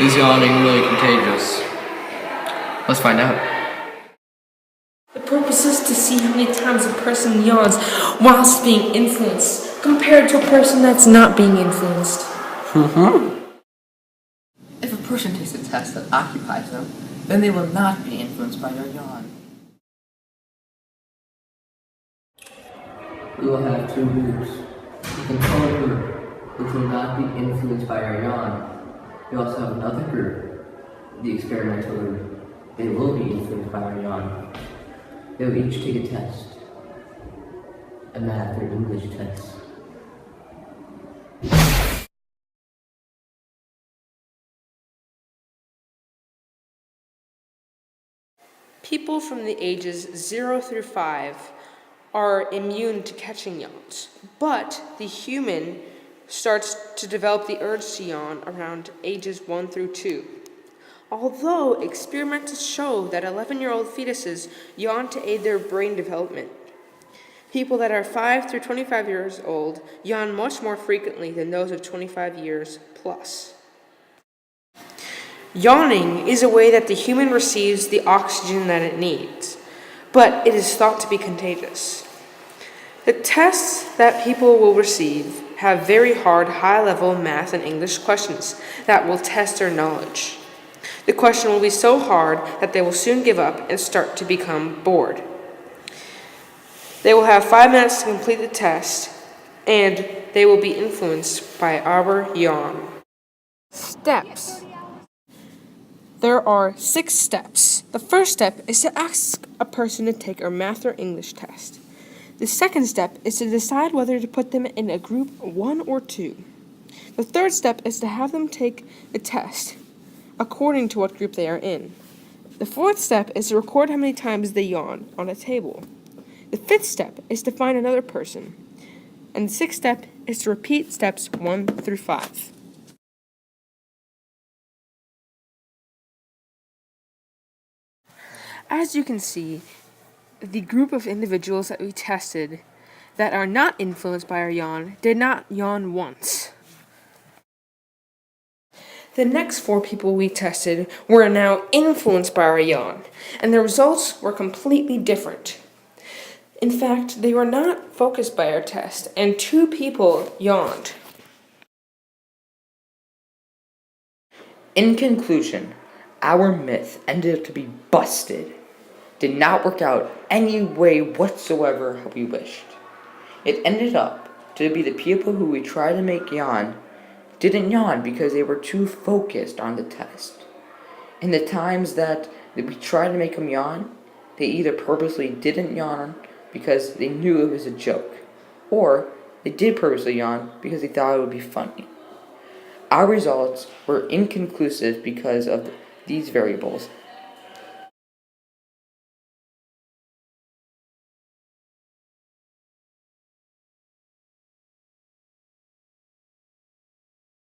Is yawning really contagious? Let's find out. The purpose is to see how many times a person yawns whilst being influenced, compared to a person that's not being influenced. If a person takes a test that occupies them, then they will not be influenced by your yawn. We will have two groups. The control group, which will not be influenced by our yawn. We also have another group, the experimental group. They will be influenced by our yawn. They will each take a test. A math or English test. People from the ages 0 through 5 are immune to catching yawns, but the human starts to develop the urge to yawn around ages 1 through 2. Although experiments show that 11-year-old fetuses yawn to aid their brain development. People that are 5 through 25 years old yawn much more frequently than those of 25 years plus. Yawning is a way that the human receives the oxygen that it needs, but it is thought to be contagious. The tests that people will receive have very hard, high-level math and English questions that will test their knowledge. The question will be so hard that they will soon give up and start to become bored. They will have 5 minutes to complete the test, and they will be influenced by our yawn. Steps. There are 6 steps. The first step is to ask a person to take a math or English test. The second step is to decide whether to put them in a group 1 or 2. The third step is to have them take a test according to what group they are in. The fourth step is to record how many times they yawn on a table. The fifth step is to find another person. And the sixth step is to repeat steps 1 through 5. As you can see, the group of individuals that we tested that are not influenced by our yawn did not yawn once. The next 4 people we tested were now influenced by our yawn, and the results were completely different. In fact, they were not focused by our test, and 2 people yawned. In conclusion, our myth ended up to be busted. Did not work out any way whatsoever how we wished. It ended up to be the people who we tried to make yawn didn't yawn because they were too focused on the test. In the times that we tried to make them yawn, they either purposely didn't yawn because they knew it was a joke, or they did purposely yawn because they thought it would be funny. Our results were inconclusive because of these variables,